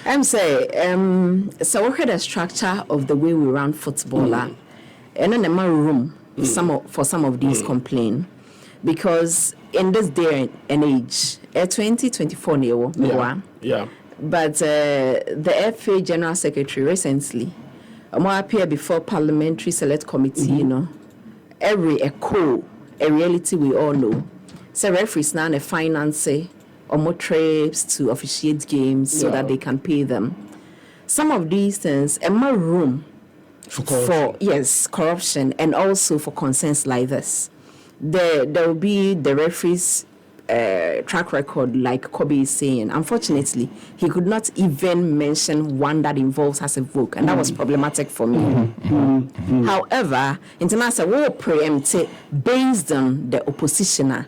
I'm saying, so we had a structure of the way we run football, and then a room for some of these complain, because in this day and age, 2024 yeah. But the FA General Secretary recently, appeared before Parliamentary Select Committee, a reality we all know. So referees now a finance or more trips to officiate games so that they can pay them. Some of these things, a more room for corruption, and also for concerns like this. There will be the referees track record, like Kobe is saying. Unfortunately, he could not even mention one that involves Hasevook, and that was problematic for me. However, international will preempt based on the oppositioner,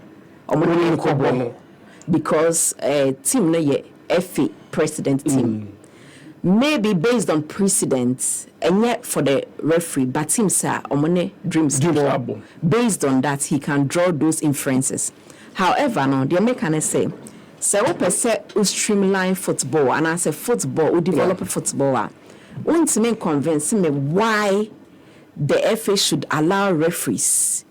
because team no FA president team. Maybe based on precedent, and yet for the referee, but team sir, dreams based on that, he can draw those inferences. However, no, the Americans say, so what per se streamline football, and as a football, we develop a footballer. Want to make convince me why the FA should allow referees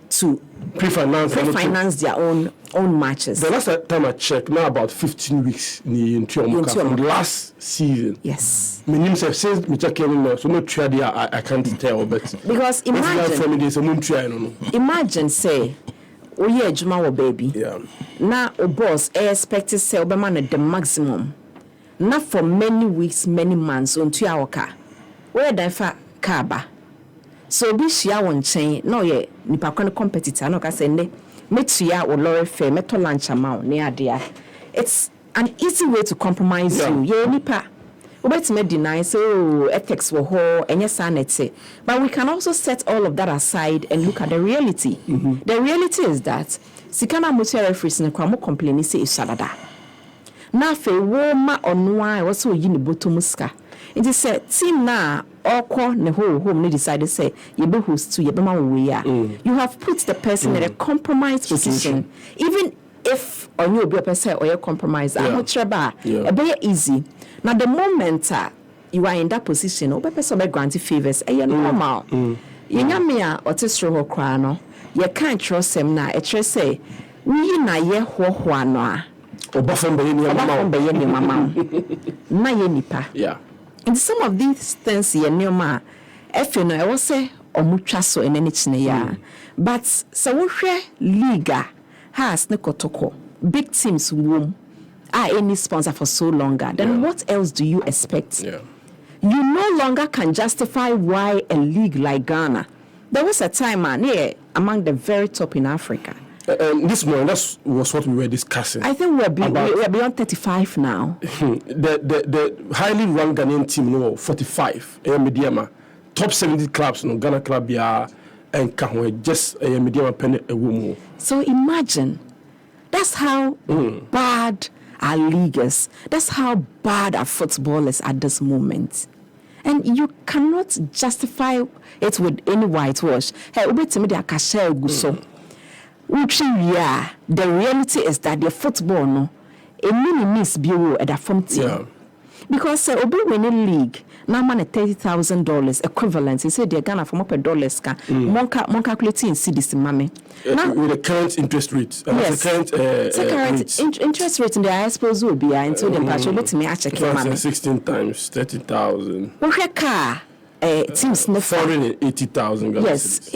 to pre-finance their own matches. The last time I checked, now about 15 weeks in from last season. Yes. My name says since Mr. Kevin, so no try there, I can't tell, but because imagine say. Oh yeah, Juma baby. Yeah. Now a boss expect to sell the maximum. Not for many weeks, many months on 2 hour car. Where the fa car. So be share one chain. No ye nipa kono competitor no ka sende. Metia or lorry fair meto lunch amount near there. It's an easy way to compromise you. Yeah, nipa. Let's me deny so ethics were whole and yes sanity. But we can also set all of that aside and look at the reality. The reality is that Sikana Musia referees in Kwamo complaining say is Sadada. Na fe woma onwa also yin botomuska. It is said team na okwo ne home ne decided say you be host to yebema we are. You have put the person in a compromised position. Even if on you be a person or you compromise, I'm not easy. Now the moment you are in that position, or person granted favors, normal. You nyamia or tesro crano, you can't trust him now. It just say we na ye ho no mama. Na ye nipa. Yeah. And some of these things ye neoma, if you know, I will say omutwa so in any chine. But so we liga has nekotoko big teams womb. Are any sponsor for so longer, then what else do you expect? Yeah. You no longer can justify why a league like Ghana. There was a time, among the very top in Africa. This morning, that was what we were discussing. I think we're beyond 35 now. The highly ranked Ghanaian team, 45, mediama, top 70 clubs, Ghana club, and Kahwe, just a mediama penny a woman. So imagine, that's how bad our leaguers, that's how bad our footballers at this moment. And you cannot justify it with any whitewash. Hey, the reality is that the football no a mini miss bureau at a form team. Because obi winning league now man $30,000 equivalent. He said they're Ghana from up $1 ka. Mon calculating cedis mame. With the current interest rate. Yes. The current interest rate in the I suppose will be until the patch let me check it. 16 times 30,000. Okay, car teams no 480,000. Yes,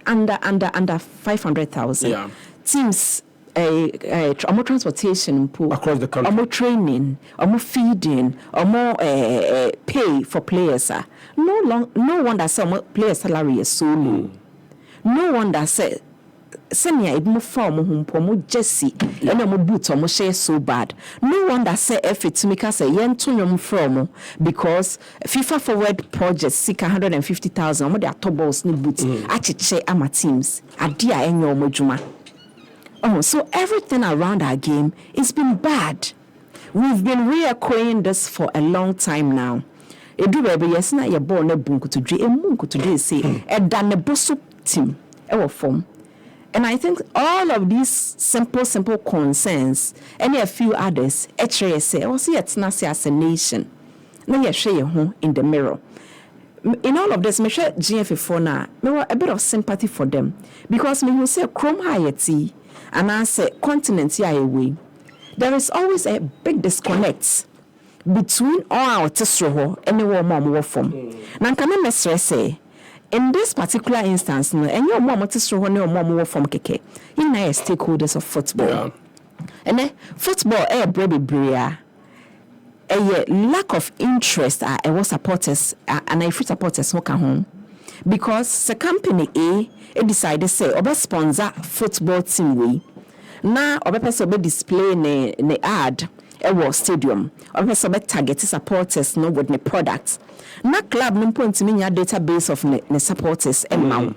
under 500,000. Yeah. Teams transportation across the country, training, feeding, pay for players. No wonder some players' salary is so low. No wonder say senior ibu form mo Jesse and mo boot mo share so bad. No wonder say if it make us say yen to from because FIFA forward project seek 150,000 mo their top balls ni boot achiche ama teams adia enyo mo juma. Oh, so everything around our game has been bad. We've been reoccurring this for a long time now. Edu baby yes na ye born na bunku to dre emunku to dre say e da ne boso team e wo form And I think all of these simple concerns, and a few others, actually say, also it's not as a nation. Now you share your home in the mirror. In all of this, me share GF4 now, me want a bit of sympathy for them. Because me who say Chrome Hayati and I say continent here away, there is always a big disconnect between all our tesoro and the mom from. Now can I say, in this particular instance, and your mom tesoro and your mom from keke, you know stakeholders of football. Yeah. And then football brea. A lack of interest was supporters and if supporters who come home because the company A decided say obe sponsor football team we now obe person obe display ne ad stadium obe person obe target supporters no with the products na club no point me nya database of ne supporters now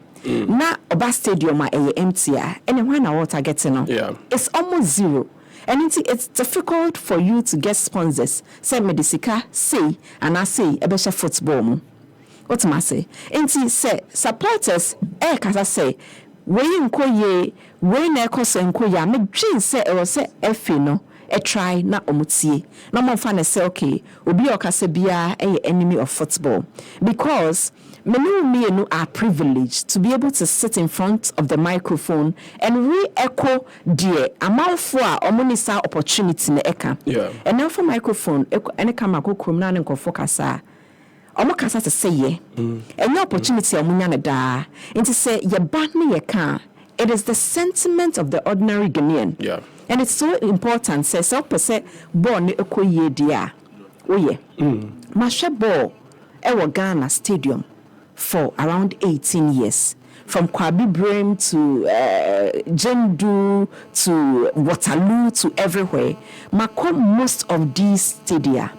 oba stadium empty and when I target no it's almost zero. And it's difficult for you to get sponsors. Say medicika say and I say ebesha football. What am I say? Enti say supporters kasa say we nko ye we na ekoso nko ya me dream say e was say efi no e try na omutie. Na mo fa na say okay obi okasa bia enemy of football because me are privileged to be able to sit in front of the microphone and re-echo the amount for omonisa opportunity na eka. Yeah. And now for microphone, any kama kukumna nko focasa. Omo kasa to say ye. And your opportunity omunya na da. Into say ye ban me ye can. It is the sentiment of the ordinary Ghanaian. Yeah. And it's so important. Say so per se born eko ye dia. Oh yeah. Masha ball ewo Ghana Stadium for around 18 years. From Kwabi Brem to Jendu to Waterloo to everywhere. Mako most of these stadia.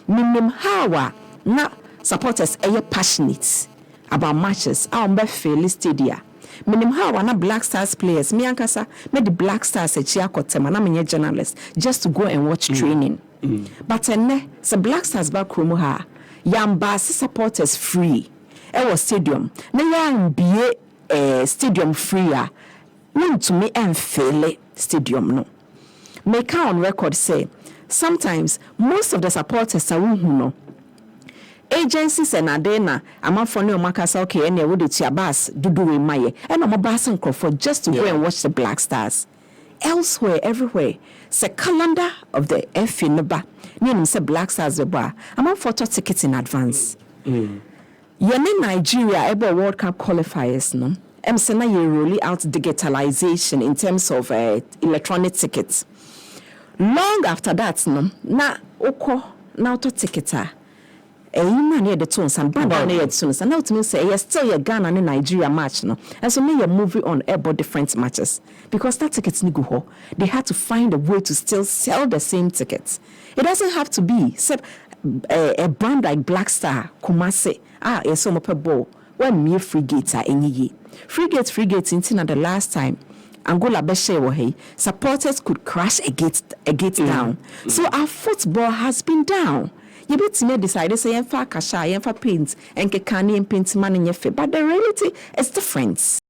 Minim hawa na supporters passionate about matches. Our fairly stadia. Minim hawa na Black Stars players. Me ankasa me the Black Stars chiakotema na menye journalist just to go and watch training. But enne the Black Stars back room ha yamba supporters free. Was stadium. Na yan be stadium free to me and fail stadium no. Make on record say sometimes most of the supporters are who no. Agencies and adena ama for no makasa okay and would it your bus do we maye and I'm a bus and for just to go and watch the Black Stars. Elsewhere, everywhere, the calendar of the F in the bar, name say Black Stars the bar. I'm on photo tickets in advance. Yene Nigeria able World Cup qualifiers no. Say na you rolling out digitalization in terms of electronic tickets. Long after that no na oko na auto ticketer. You near the tone some bad near the tone. And now to me say yes still your Ghana and Nigeria match no. And so me your movie on about different matches because that tickets ni go ho. They had to find a way to still sell the same tickets. It doesn't have to be a brand like Black Star Kumase yes so per ball when me frigates are any frigates into the last time Angola beshe wo hey supporters could crash a gate down. So our football has been down. You bet decide say yemfa kasha yemfa paint and kekani and paint man in your face, but the reality is different.